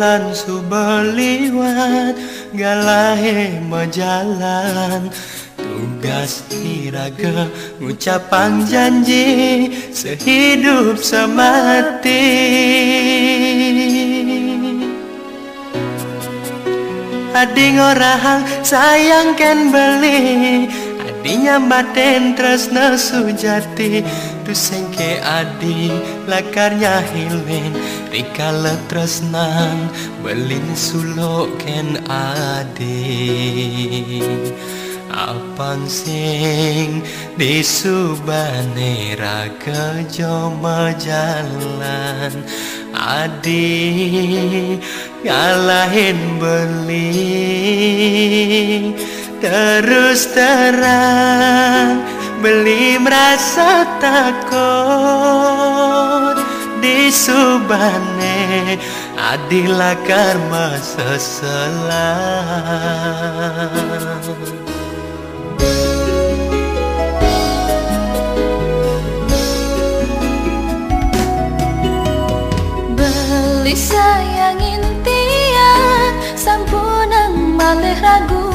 bulan subeliwat galahe majalan tugas iraga ngucapan janji sehidup semati. Adi ngorahang sayang ken beli adi nyambaten tresna sujati tusengke adi lakarnya hilen rikala tresnan belin sulok ken adi apang sing disubane raga joma jalan adi ngalahin beli terus terang beli merasa takut disubane adilah karma seselang. Beli sayang intian sampunang malih ragu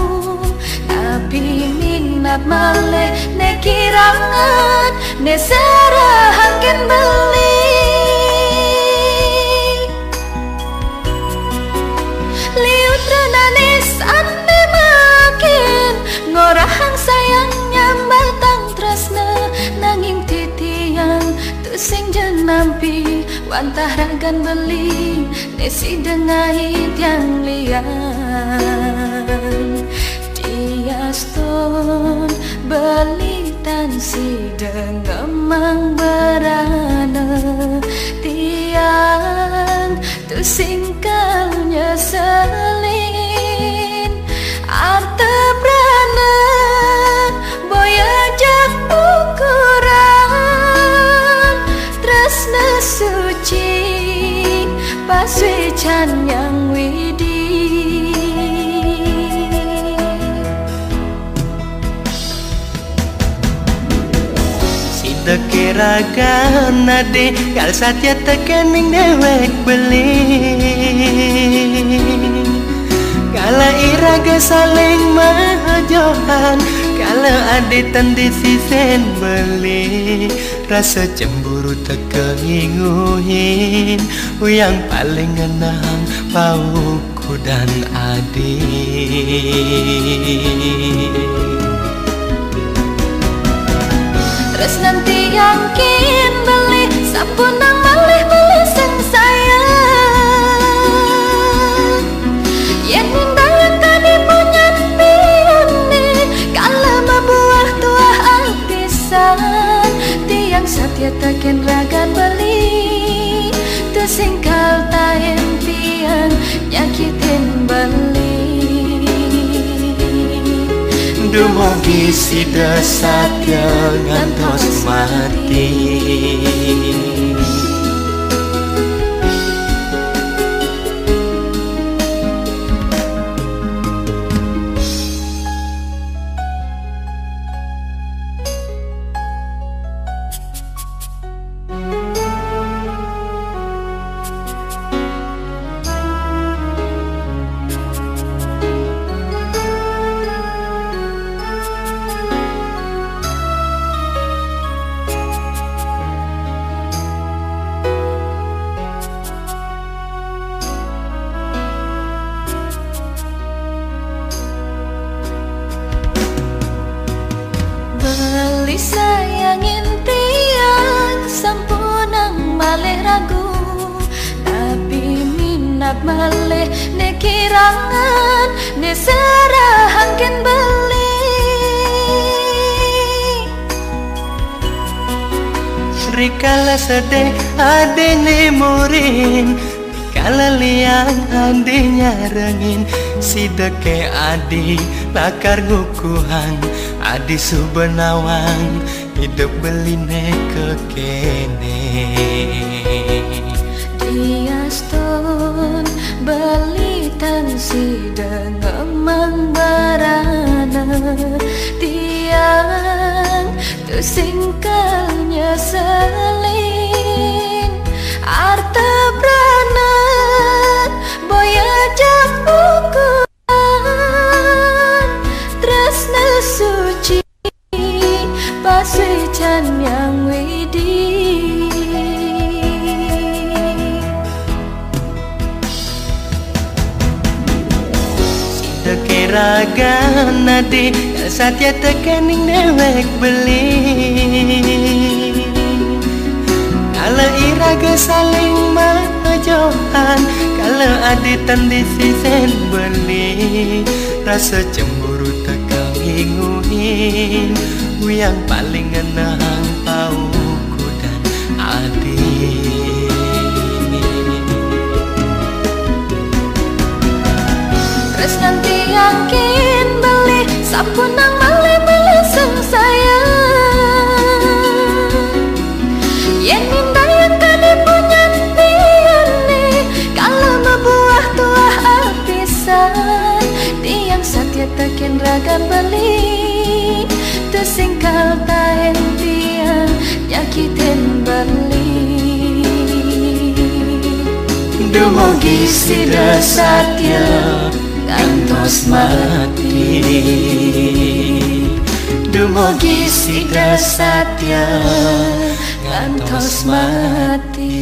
tapi minat malih ne kirangan ne serahaken beli liut renane sande makin ngorahang sayang nyambatang tresna nanging titiang tu sing jenampi wantah ragan beli nesi dengahit yang lian diaston beli tan si dengemang berana tiang tu singkalnya selin arte berana boya jak ukuran tresna suci paswecan yang widi Tekiraga nade kal satya tekening dewek beli kala iraga saling mahajohan kala ade tandi sisen beli rasa cemburu tekenginguhin yang paling ngenang pauku dan adik. Terus nanti yakin beli sapunang malih beli sing sayang yen nindayan kadi punyan pione kala mabuah tuah artisan tiang satya taken ragan beli tu singkal taen tiang nyakitin beli dumugi sida satya ngantos mati. Beli sayangin tiang sampunang malih ragu tapi minat malih ne kirangan ne serahaken beli rikala sedih ade nemurin kala liang ade nyarengin sideke adi lakar ngukuhan adi subenawang hidup beline kekene diaston beli tan si dengemang barana tiang tu singkalnya selin arte brana boy iraga nadi satya tekening dewek beli kala iraga saling majohan kala aditan di sisen beli rasa cemburu tekang hinguhin yang paling ngenang pauku dan adik terus nanti yakin beli sampunang beli seng sayang yen minta yang kade punya tiane kalau membuah tuah apisan tiang satya takin raga beli tersingkal tahen tiang nyakitin beli dumugi sida satya ngantos mati dumugi sida satya ngantos mati.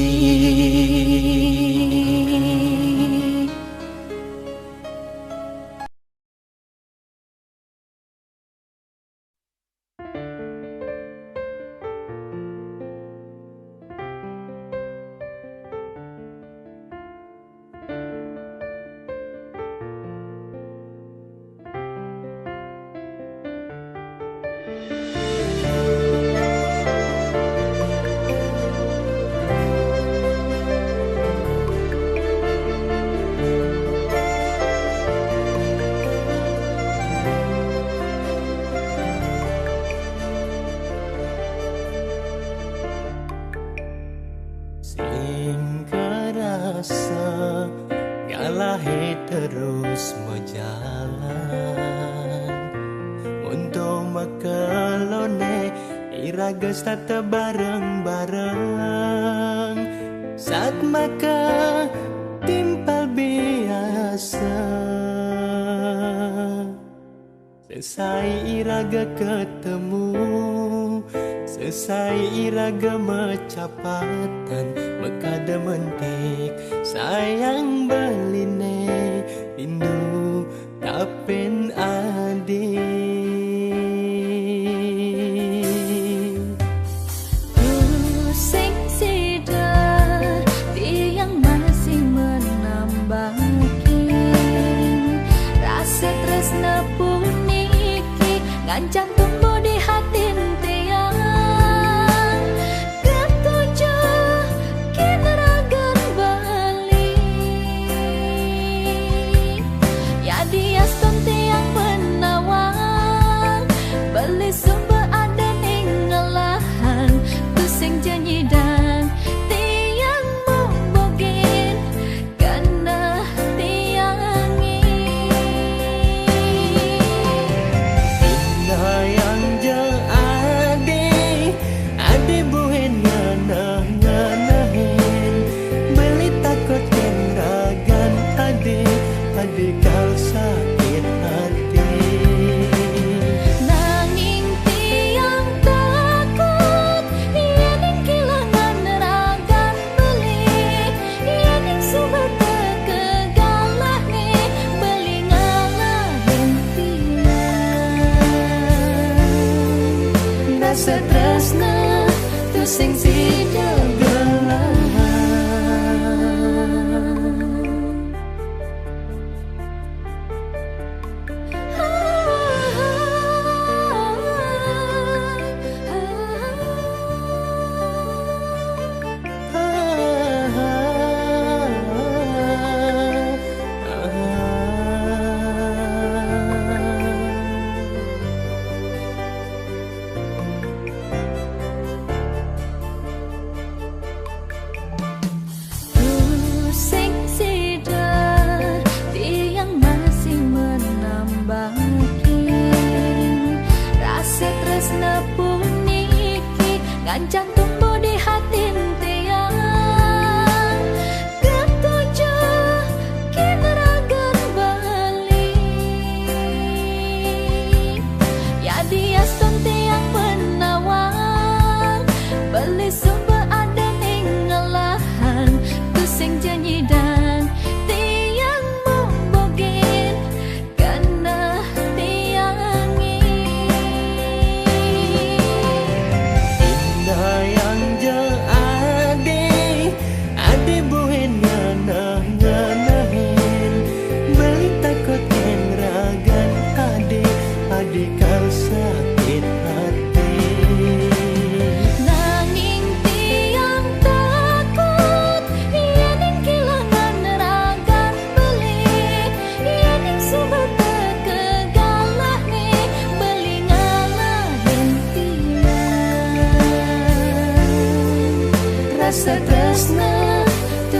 Rasa ngalahi terus berjalan untuk makalone iraga stata bareng-bareng saat maka timpal biasa selesai iraga ketemu selesai iraga macapatan makada mentik sayang beline rindu tapen adik pusing sida tiang masih menambahin rasa tresna puniki ngancam tumbuh di hati tiang ketujuh kineragan bali ya dia stonti yang menawan beli sumber ada ningalahan pusing janji dan tiang membogin karena tiangi yang jeng ade buhen nganahen beli takut kenragan ade kal sakit hati nanging tiang takut iening kehilangan ragan beli iening sumber terkegalah nih beli ngalahin tiang rasa tresna tu sing sida gelahan pusing sidar tiang masih menambahin rasa tresna puniki ngancam tumbuh di hati tiang ketujuh kineragan bali ya dia stonti yang menawan beli sumber ada ningalahan pusing janji dan tiang membogin karena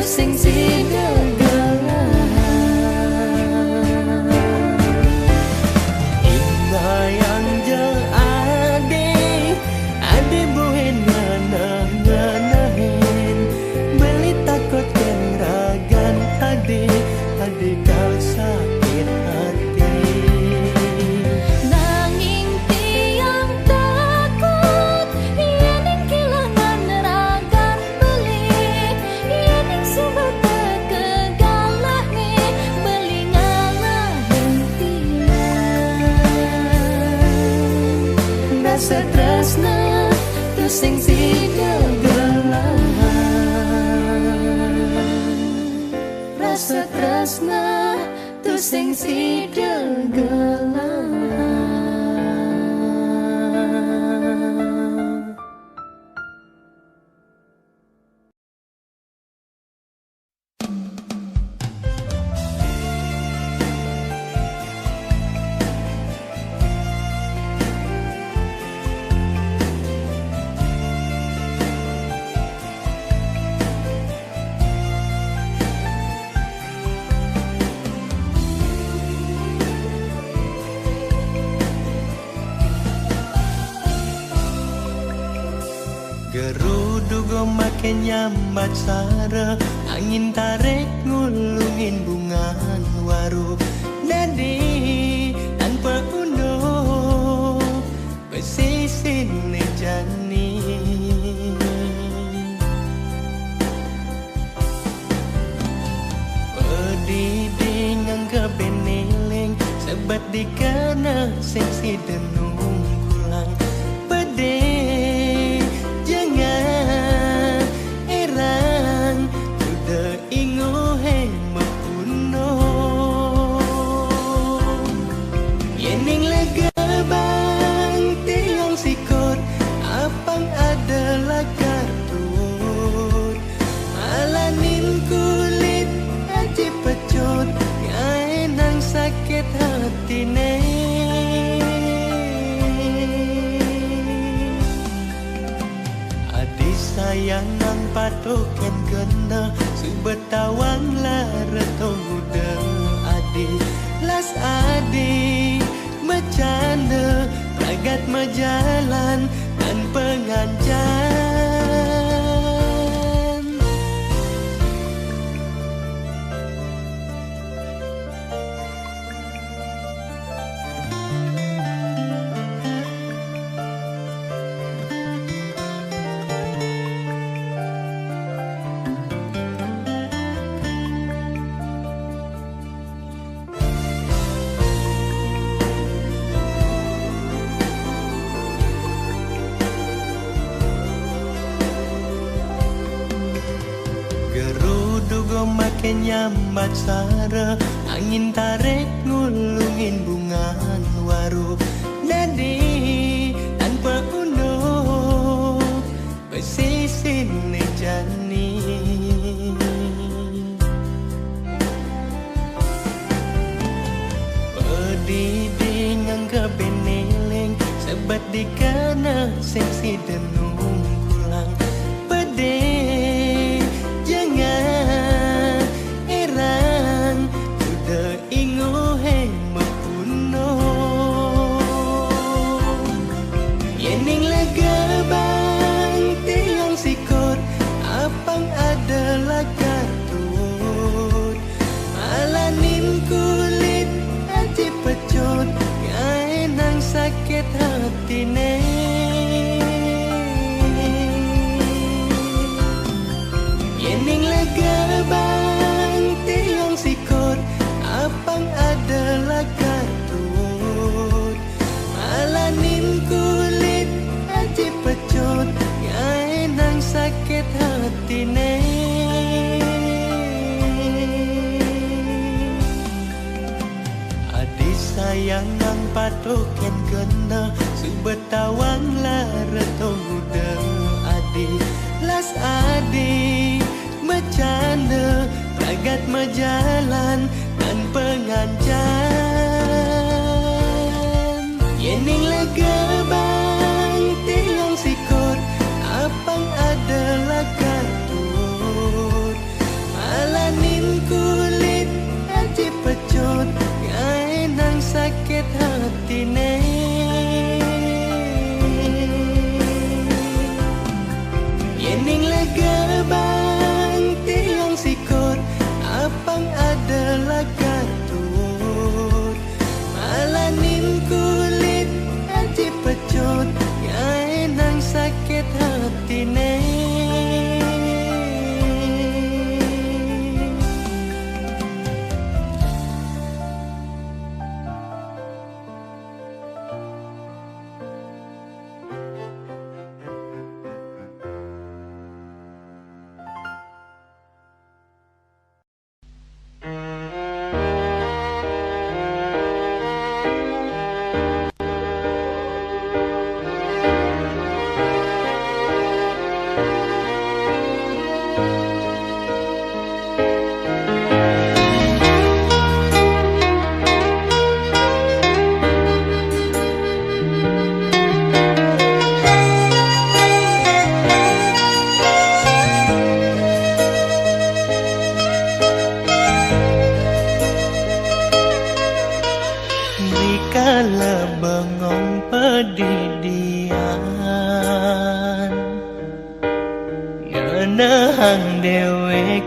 sing sidegelan. Inayang je ade buhen nganahin beli takut kenragan ade kau sakit hati. Nanging tiang takut iening kehilangan ragan beli, iening sebatas kegalah nih beli ngalahin tiang. Rasa tresna tu sing sidegelan, rasa tresna tu sing sidegelan. Gerudugo makin nyambat sara, angin tarik ngulungin bungan waru. Nadi tanpa undo besisin jani. Pediding kebeniling sebat dikana seksi denung kulang pede. Sakit hati adi sayang nang patokan kena subetawang lareto muda adi las adi bercanda ragat majalan dan pengancan. Makin nyambat sara, angin tarik ngulungin bungan waru. Nadi tanpa undo besisin jani. Pediding kebeniling sebat dikana seksi denung kulang pede. Sakit hati yening lega bang tiang sikut apang adalah kartut malanin kulit aji pecut nang sakit hati adi sayang nang patoken kena subetawang lareto muda adi las adi bercanda ragat majalan dan pengancan yening lega bang tiang sikut apang adalah kartut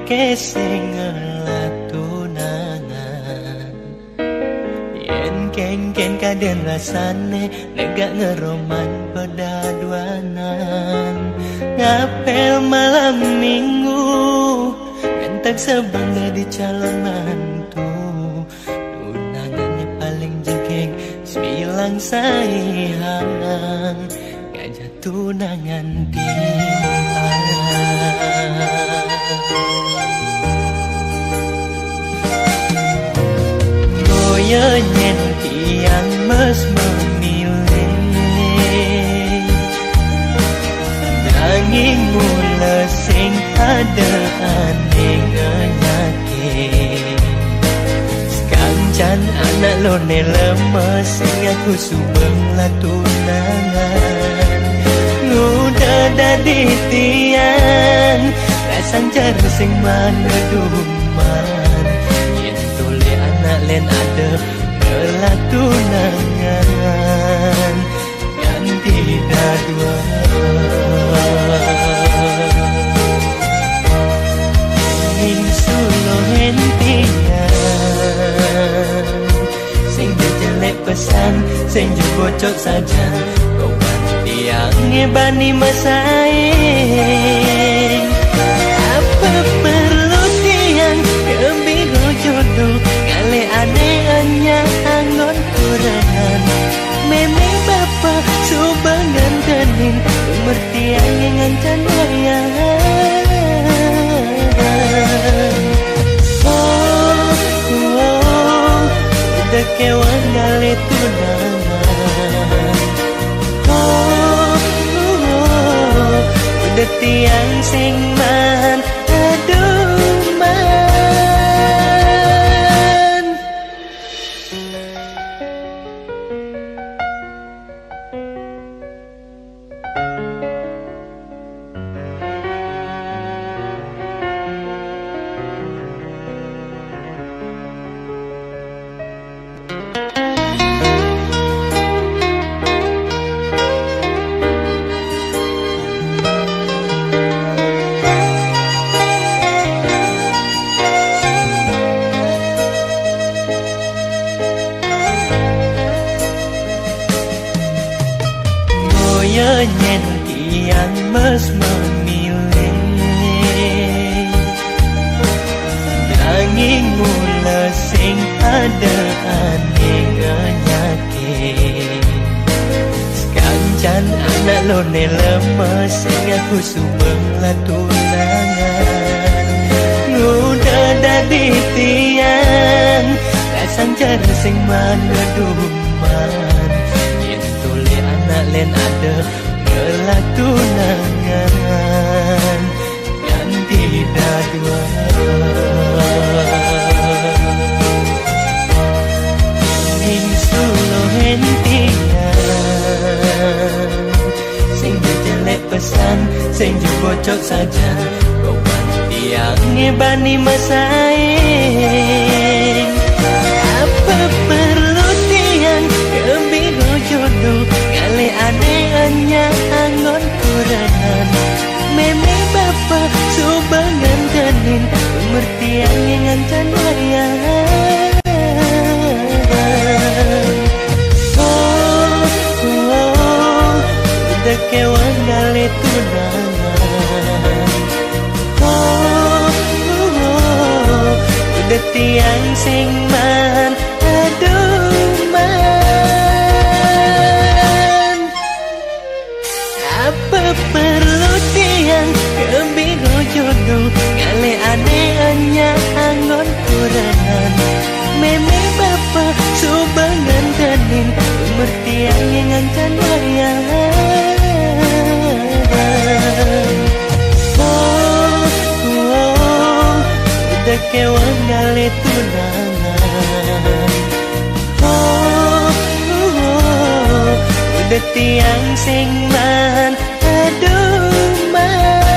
dheweke sing ngelatuna yen kengken kaden rasane nek gak ngeroman pedaduanan ngapel malam minggu ngentek sebangga di calon mantu tunangannya paling jengking semilang sayang gajah tunangan timpang goyonyen tiang mes memilih nanging mula sing ada aneh nyakit sekancan anak lone lemes sing aku subeng latunangan ngudah dadi tiang rasang cara sing mana duman yen tole anak len ada ngelatunangan ganti dadua ingin sulo hentian sing jelek pesan sing bocok saja kawan tiang ngebani masaing apa perlu tiang kebiro jodoh ngale aneh-aneh angon kurangan memang bapak subangan kening mertiang yang ngancan wayang udah kewan gale tunangan udah tiang sing man aduh man nyen tiang mes memilih nanging mula sing ada aneh nyakit sekancan anak lone lemes sing aku subeng latunangan ngudah dadi tiang rasang cara sing mana duman yen tole anak len ada ngelatunangan ganti dadua ingin sulo hentian sing jelek pesan sing bocok saja kawan tiang ngebani masaing apa perlu tiang kebiro jodoh ngale aneh-aneh angon kurangan memang bapak subangan kening mertiang yang ngancan wayang udah kewan gale tunangan udah tiang sing man aduh man apa perlu tiang kebiro jodoh ngale aneh-aneh angon kurangan memang bapak subangan kening mertiang yang ngancan wayang udah kewan gale tunangan udah tiang sing man aduh man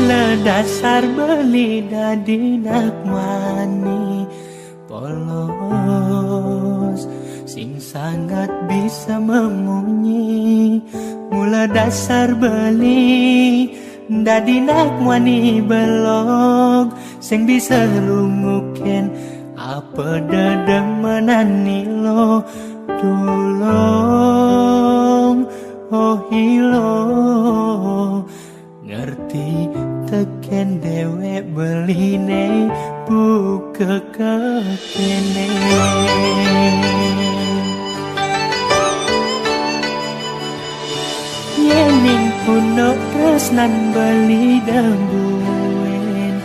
Mula dasar beli dadi nak mani polos sing sangat bisa memunyi. Mula dasar beli dadi nak wani belog sing bisa lungukin apa dedemenan nilo. Tulong oh hilo ngerti teken dewe beline buka kekene. Yening puno tresnan beli dambuen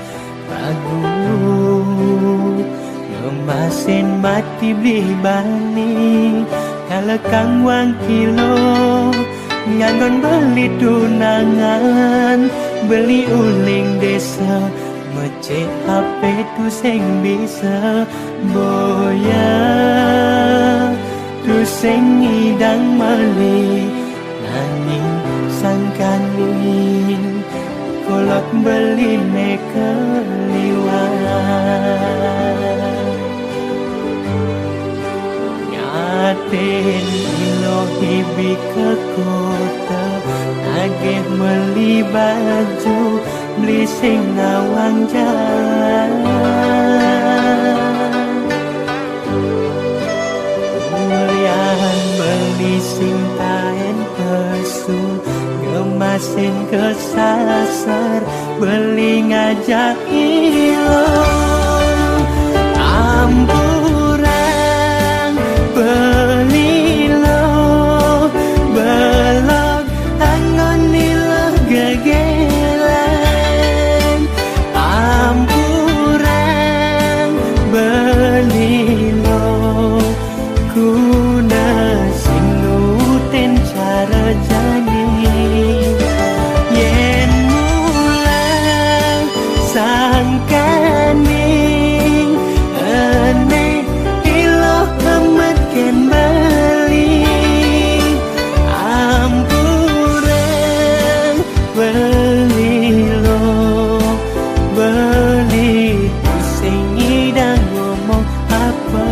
ragu ngemasin mati beli bani kalau kang wang kilo nganggon beli tunangan beli uling desa mecek HP tu sing bisa boya tu sing ngidang meli nanging sangkanin kolot beli nekeliwan nyaten ilohi bi ke kota agih beli baju beli sing ngawang jalan mulian beli sing taen pesu ngemasin kesasar beli ngajak ilo ampuran beli lo belok angon nilo gegelan ampuran beli lo kuna sing nutin cara jani yen mulang sangkaning aneh ilo amat ken bali ampuran beli lo beli tu sing ngidang ngomong apa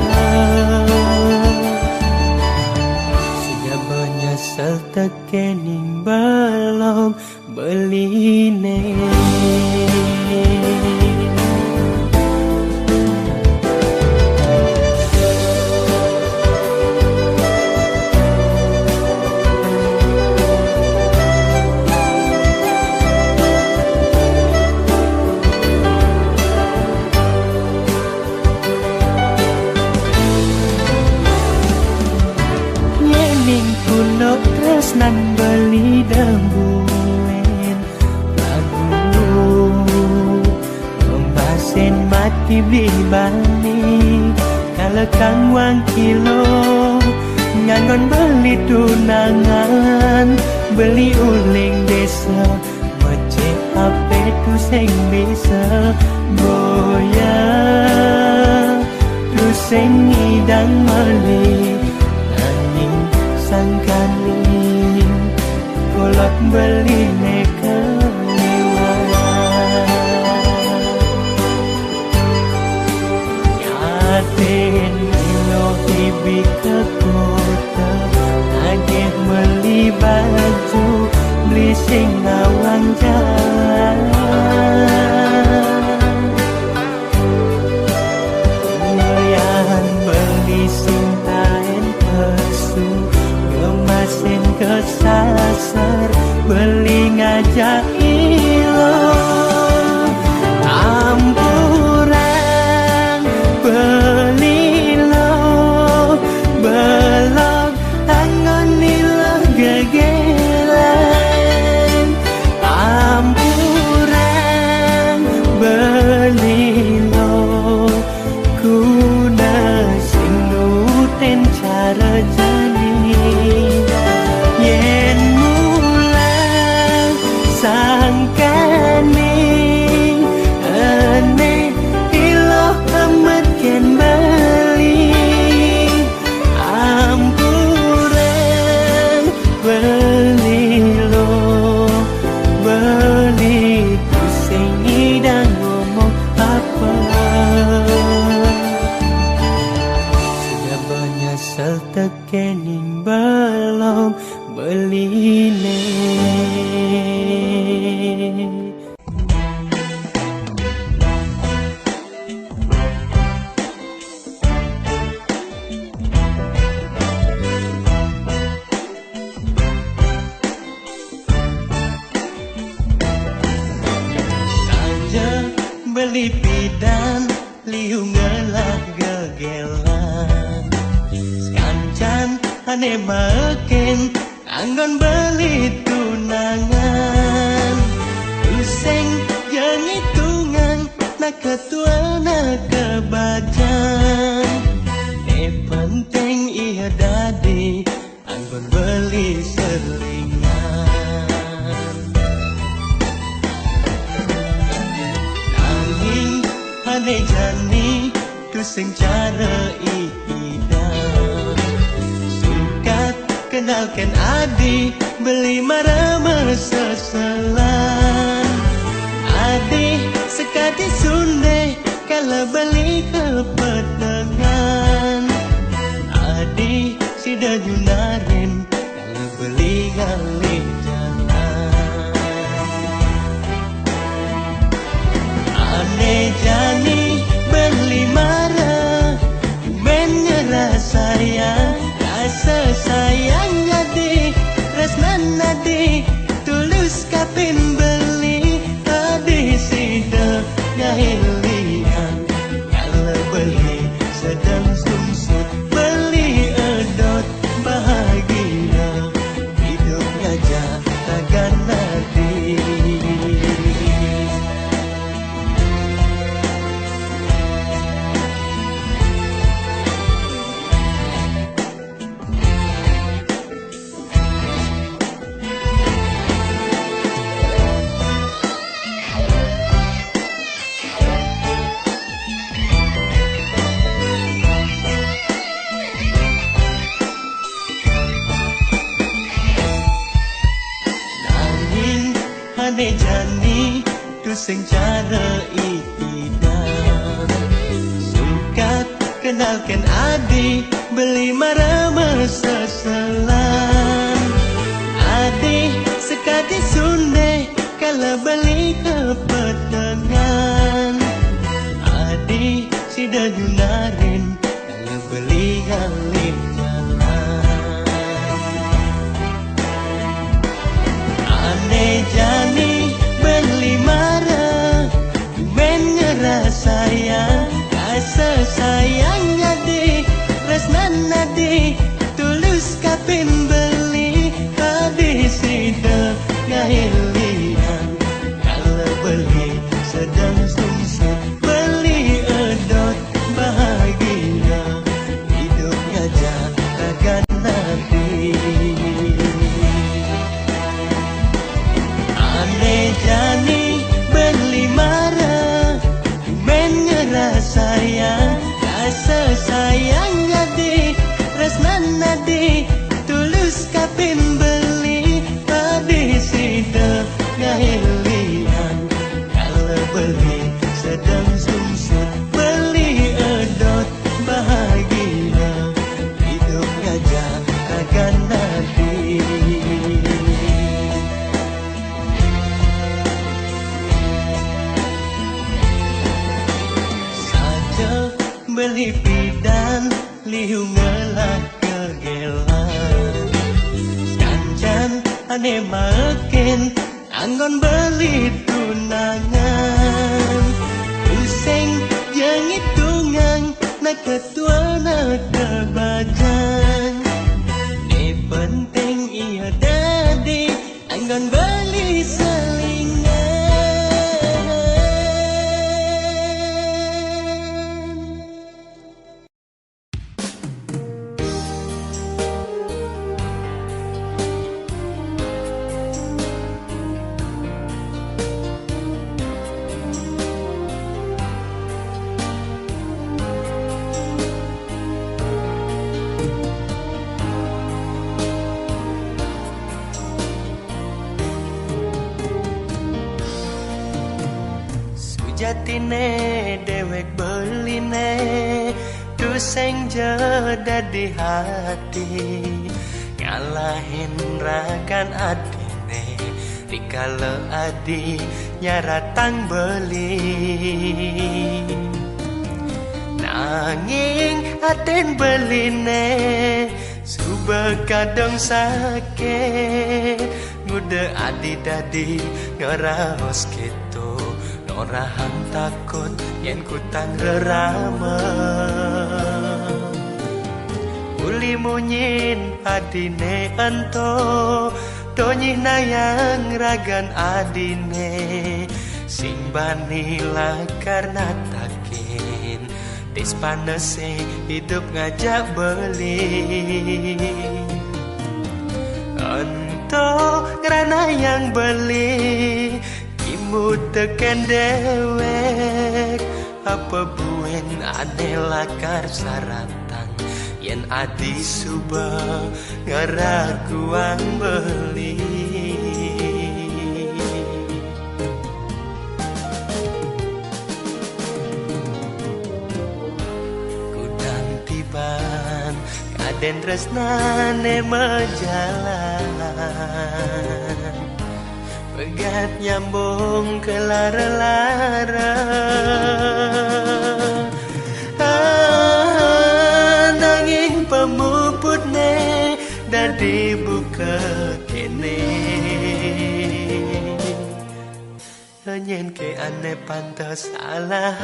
sudah menyesal tekening belum beli nyening kuno tresnan beli dambuen lagu ngemasin mati beli bani kalau kang wang kilo nganggon beli tunangan beli uling desa mecek HP tu sing bisa boya tu sing ngidang meli nanging sangkaning kolot beli nekeliwan nyaten ilohi bi ke kota agih beli baju beli sing ngawang jalan mulian beli sing taen pesu ngemasin kesasar beli ngajak ilo ampuran beli lo belok angon nilo gegelan ampuran beli lo kuna sing nutin cara jani yen mulang sa kening belum beli ne. Beli pidan liu ngelah gegelan sekancan ane makin anggon beli tunangan useng yang hitungan nak ketua nak kebajan ne penting iya dadi anggon beli selingan ane jani tu sing cara idan sukat kenalkan adi beli marama seselan adi sekati sunde kalau beli kepetengan adi sida junarin kalau beli galih jani beli marah menyerah sayang rasa sayang jadi resnan nadi tulus kapin beli adi sida ngahilian kalau beli sedang sumsut beli edot bahagia hidup aja takkan nadi. Ane jani tu sing cara idan sukat kenalkan adi beli marama seselan adi sekati sunde kalau beli kepetengan adi sida junarin kalau beli galih jani beli marah menyerah sayang rasa sayang jadi resnan nadi tulus kapin beli tadi sida ngahilian kalau beli sedang sumsum beli edot bahagia hidupnya takkan nanti. Jani beli marah menyerah sayang rasa sayang jadi resnan nadi tulus kapin beli tadi sida ngahilian kalau beli sedang sumsum beli edot bahagia hidup gajah takkan nanti. Beli pidan liu ngelah kegelan kancan ane makin anggon beli tunangan useng yang hitungan nak ketua nak kebajan ne penting iya dadi anggon beli selingan. Jatine dewek beline tu sing jeda di hati ngalahin ragan adine dikala adi nyaratang beli nanging aten beline suba kadang sakit ngude adi dadi ngeraos gitu norahan takut yen kutang rerama uli munyin adine anto donyi nayang ragan adine sing banila karena takin tis panese hidup ngajak beli anto karena yang beli kimu teken dewek apa buen aneh lakar sarantang yen adi suba ngeraguan beli kudang tiban kaden tresnane mejalan pegat nyambung ke lara-lara nanging pemuputne dadi buka kene nyen ke ane pantas salah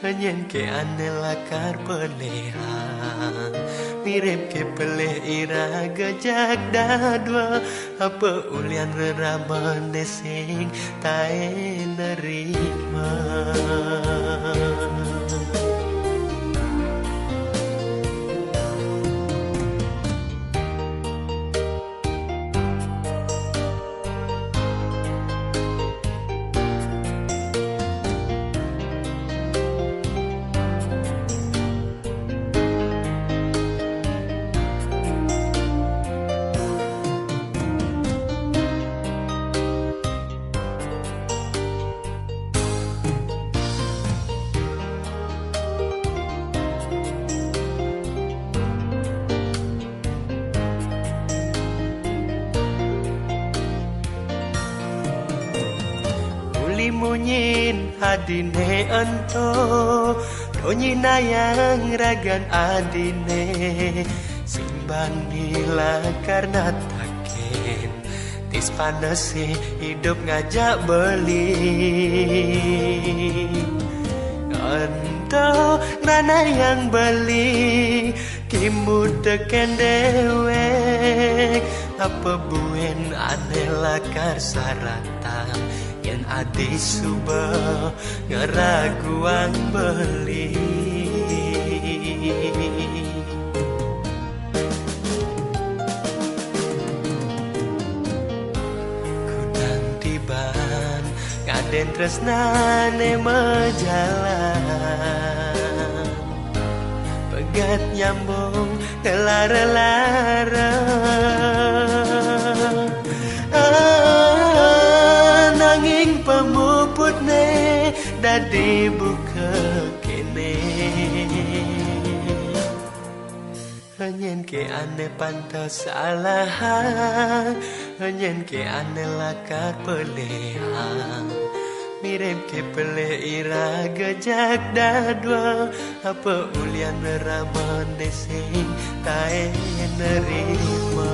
nyen ke ane lakar pelehan mirip ke peleh ira gajak dadwa apa ulian reraman desing tae nerima munyin adine ento donyi nayang ragan adine simbang nila karena takin tis panese hidup ngajak beli ento nana yang beli kimu teken dewek apa buen aneh lakar saratan yen adi suba ngeraguan beli kudang tiban ngaden tresnane mejalan pegat nyambung ke lara-lara nanging pemuputne dadi buka kene nyen ke ane pantas salah nyen ke ane lakar pelehan mirip ke peleh ira gajak dadwa apa ulian raman desing tae nerima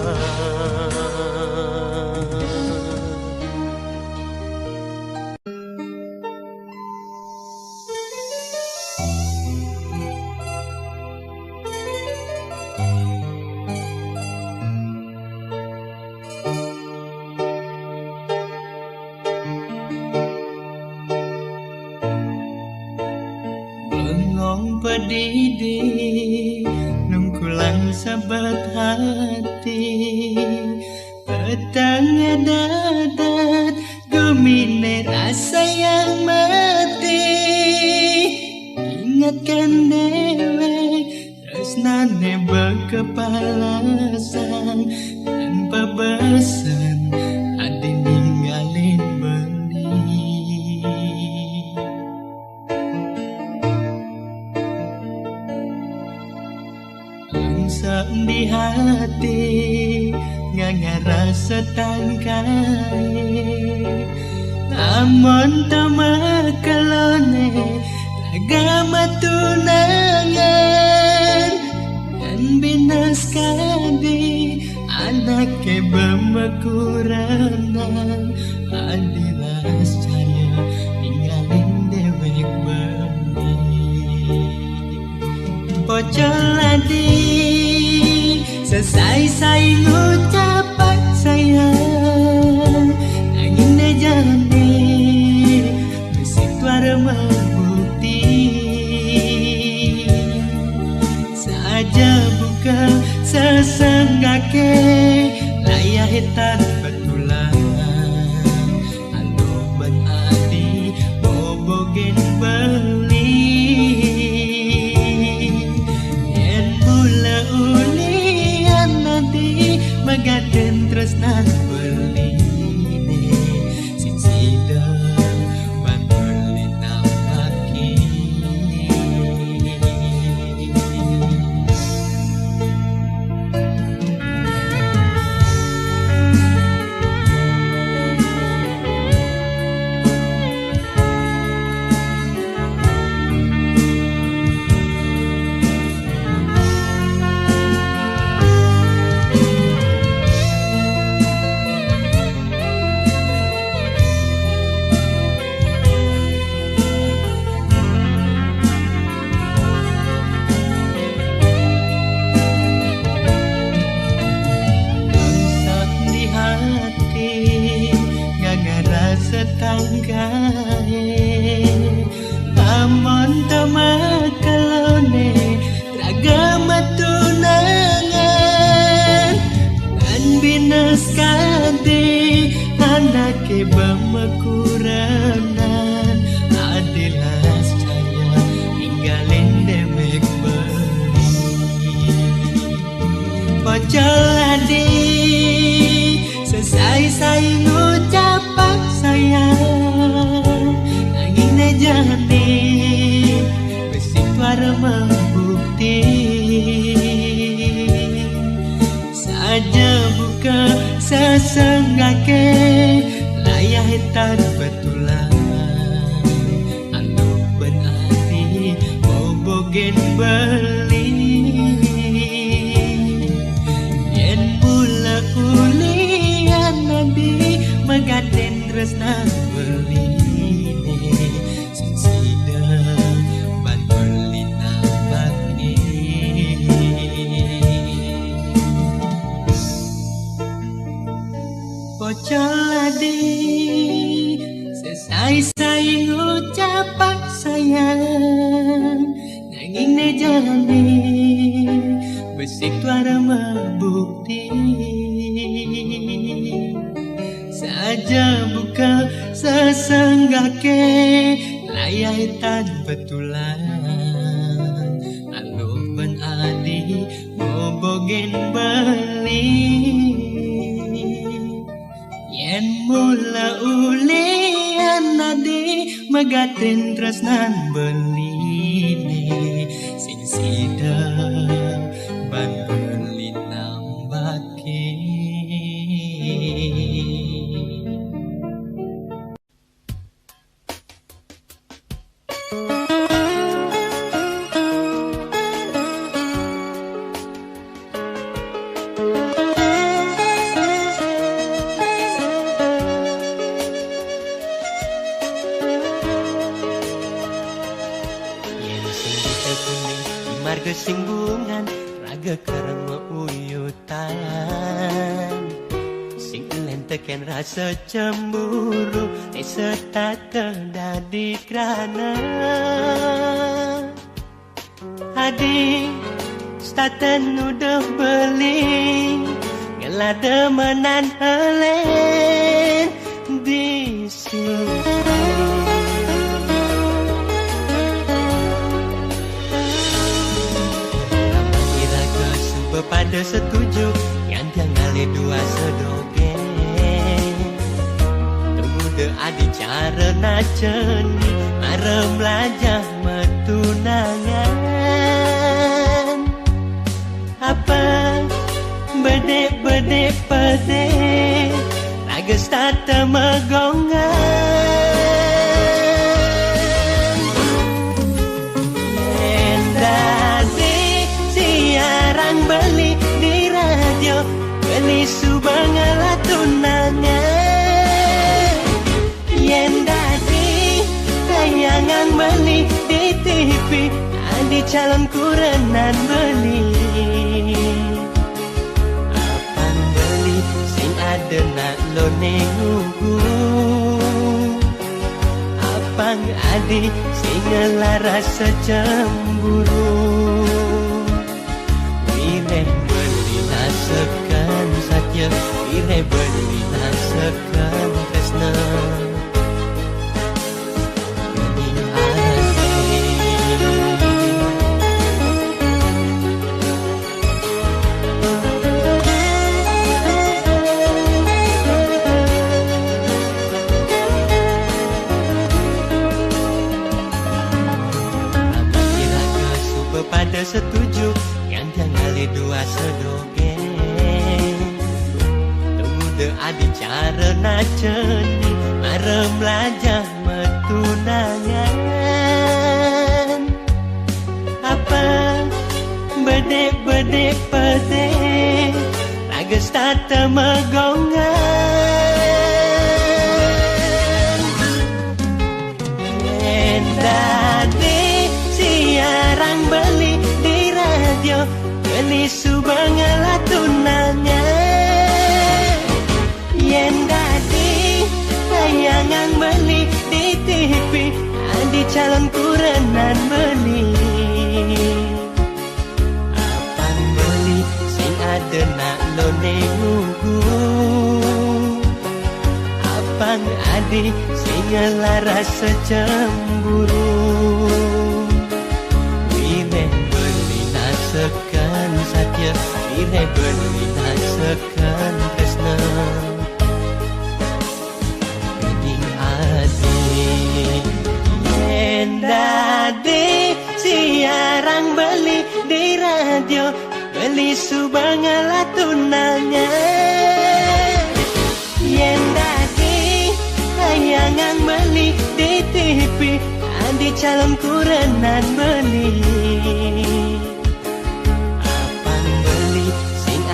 pedidi nungkulan sabat hati petang dadat gumine rasa yang mati ingatkan dewek tresnane berkepalasan tanpa besan adi ninggalin beli namun tamakalone agama tunangan dan binas kadi anak kebamakuranan adilas cahaya ninggalin dewek benih pocol adi selesai ngucapan sayang nanging nejane besi tuara membukti saja buka sesenggake layah hitam betulan alo ban adi bobogen beli yen bula ulian nanti magaden tresnan beli sin sida ban beli namaki tanggae amon tamakalone ragama tunangan dan binas kade anake bamakuranan adilas cahaya ninggalin dewek beli pocol adi selesai ngucapan sayang nanging nejane besi tuara membukti saja buka sesenggake layah hitam betulan anu ben adi bobogen beli yen bula ulian nabi magaden tresna beline sin sida ban beli nambaki pocol adi selesai ngucapan sayang nanging nejane besi tuara membukti saja buka sesenggake layah hitam betulan anu ben adi bobogen beli yen mula ulian adi magaten tresnan beline sin sida ban beli nambake marga simbungan raga karang mauyutan sing lenteken rasa cemburu serta terdadi kerana adik staten udah beli ngelada menan helen di sini pada setuju yang jangali dua sedogeng tunggu de adi cara naceni marem lajah metunangan apa bedek-bedek pedek Nagas tata megongan Yen dadi siaran beli di radio Beli subangala tunangan Yen dadi tayangan beli di TV Adi calon kurenan beli Apang beli sing ada nak lo nengugu Apang adi sing ngelaras secemburu Wire beli nasekan saja Wire beli nasekan tresna Pada setuju yang jangali dua sedogeng Tunggu de adi cara naceni Marem lajah metunangan Apa bedek-bedek pedek Ragas tata megongan Endade siaran beli di radio Beli subangala tunannya Yen dadi tayangan beli di TV Adi calon kurenan beli Apang beli sing ada nak lo nengugu Apang adi sing ngelaras secemburu Sekan saja Wire beli nasekan tresna Kening adi Yen dadi siaran beli di radio Beli subangala tunannya Yen dadi tayangan beli di TV Adi calon kurenan beli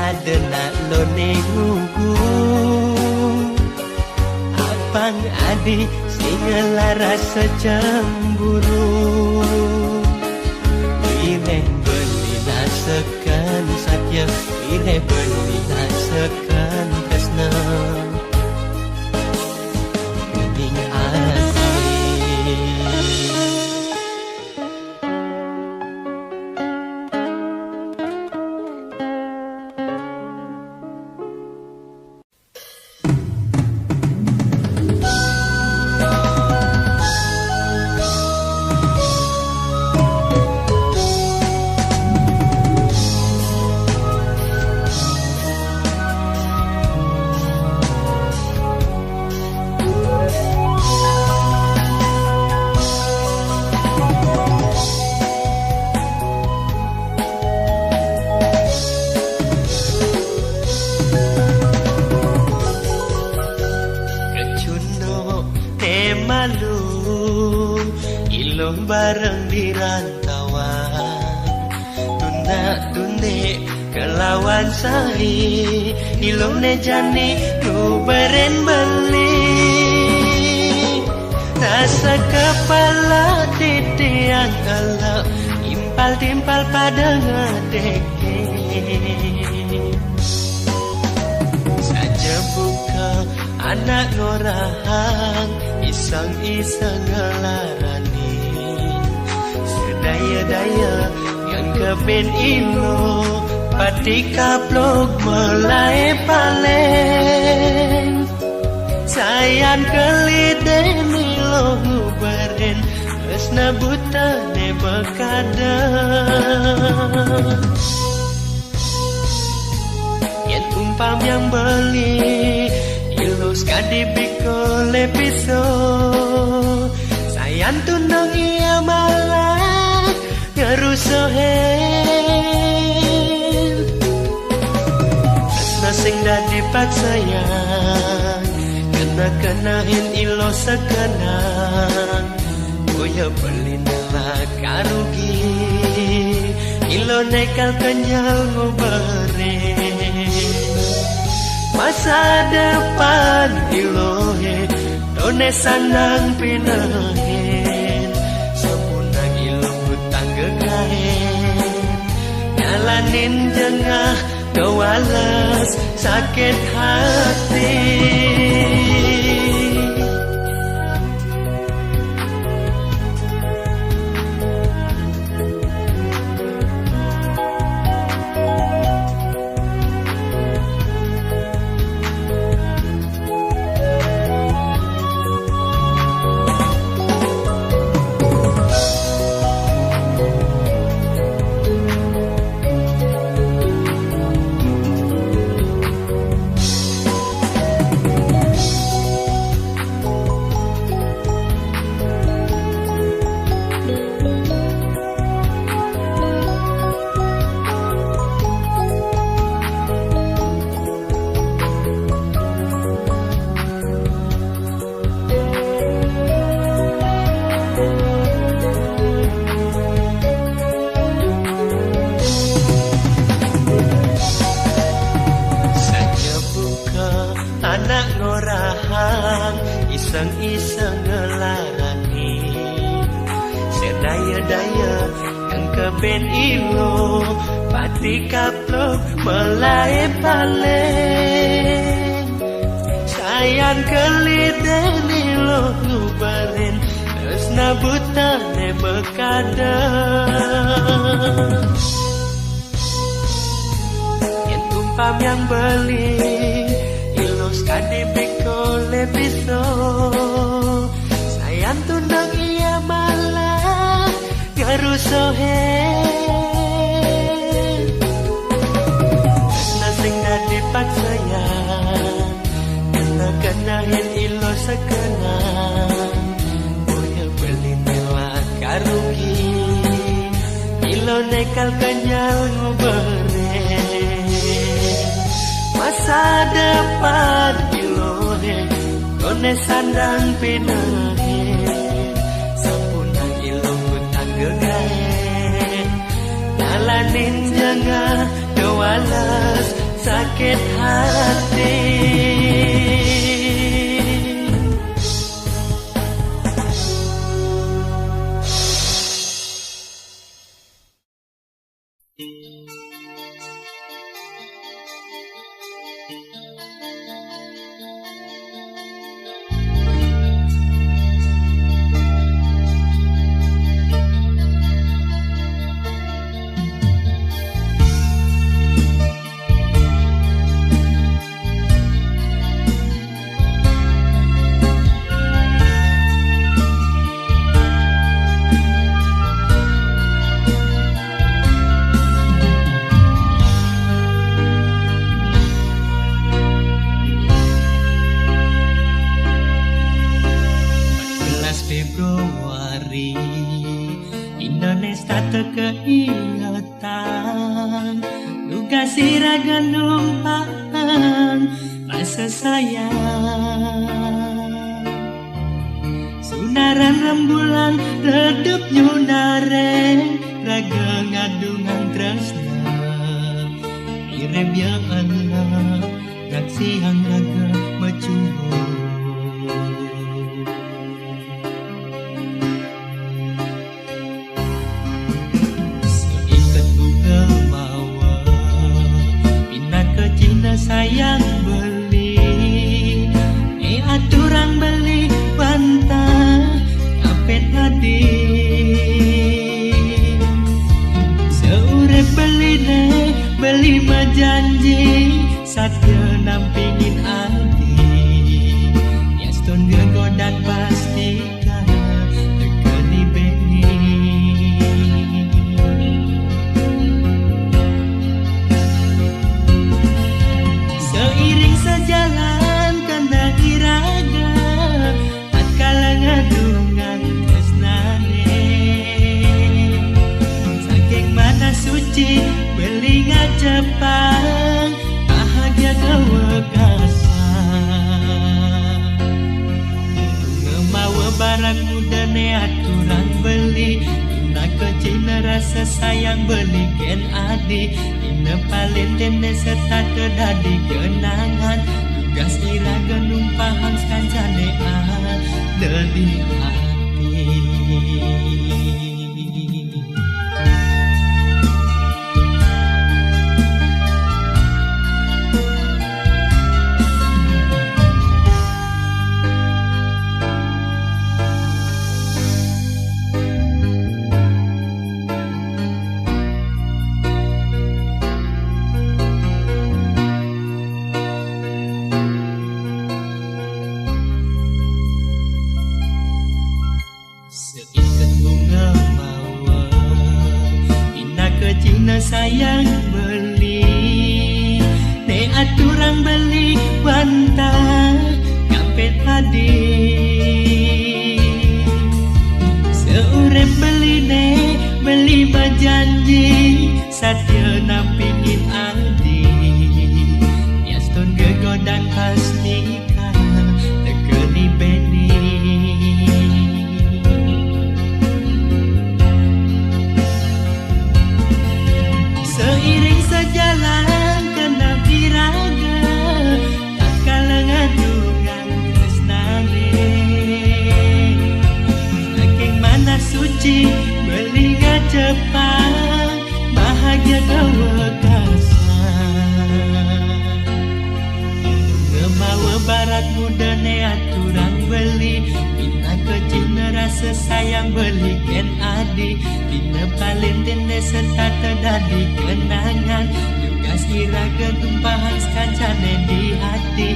ada nak lo nengugu Apang adi sing ngelaras secemburu Wire beli nasekan saja Wire beli nasekan tresna Kening adi bareng di rantauan Tunda-tunde kelawan sahi Ilong nejani ku beren beli Rasa kepala titian galak Impal-timpal pada ngadeke Saja buka anak ngorahang Isang-isang ngelarani Daya-daya yang keben ilo Pati kaplok melai paleng Sayang keliden ilo beren Esna buta ne bekadang Yen umpam yang beli Ilo skadi biko lepiso Sayang tunang ia malah Ngerusohen Esna sing dadi pat sayang kenahin ilo sekenang Boya beli nela karugi Ilo nekal kenyal ngobere Masa depan ilohe Done sanang pinahin Sepunang ilo hutang gegahin Nyalanin jengah kewalas sakit hati Iseng-iseng ngelarani Sedaya-daya yang keben ilo Pati kaplok melai paling Sayang keliden ilo ngubarin Terus nabutane bekadang Yang tumpam yang beli Ilo skadi beko lebiso Sayang tundang iya malah garusohe Karena sing dadi paksayang Karena kenahin ilo sekenang Boya beli nela karugi Ilo nekal kenyal ngobere Masa depan ilohe Done sandang pinahe Sapunang ilo hutang gegahe Nyalanin jengah kewalas sakit hati Indonesia terkeingatan Duga siraga numpang rasa sayang Sunaran rembulan redup nyunareng Raga ngadungan tresna Irem yang anak Gaksi yang raga mecuhur sayang beli aturan beli bantah kapet hadi seurep beli majanji satya nampingin adi yaston gegodat pastikan tekeni beni sejalan kena iraga tatkala ngadungan tresnane saking mana suci beli ngajepang bahagia kewekasan barang muda ne aturan beli Dina kecina rasa sayang beli ken adi Dina palentene serta terdadi kenangan Tugas iraga numpahang kancane dari hati Seikat bunga mawar Ina kecina sayang beli Ne aturang beli wanta Kampet padi Seurep beli ne beli berjanji Satya nampingin adi Yaston gegodan pas nikah Tekeni beni Seiring sejalan kena diraga Tak kalah ngadungan tresnane Saking mana suci beli cepat Bahagia kewekasan Ngemawa barat muda ne aturang beli Ina kecina rasa sayang beli ken adi Dina palentene serta terdadi kenangan Tugas iraga tumpahan kancane di hati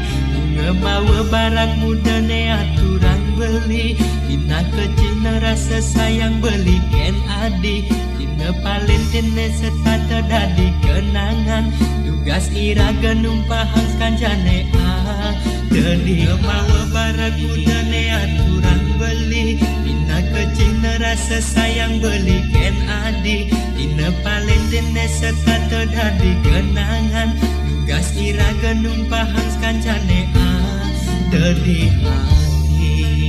Ngemawa barat muda ne aturang beli Dina kecina rasa sayang beli ken adi Dina palentene serta terdadi kenangan Tugas iraga numpahang kancane dari ngemawa barat muda ne aturang beli Dina kecina rasa sayang beli ken adi Dina palentene serta terdadi kenangan Tugas iraga numpahang kancane dari hati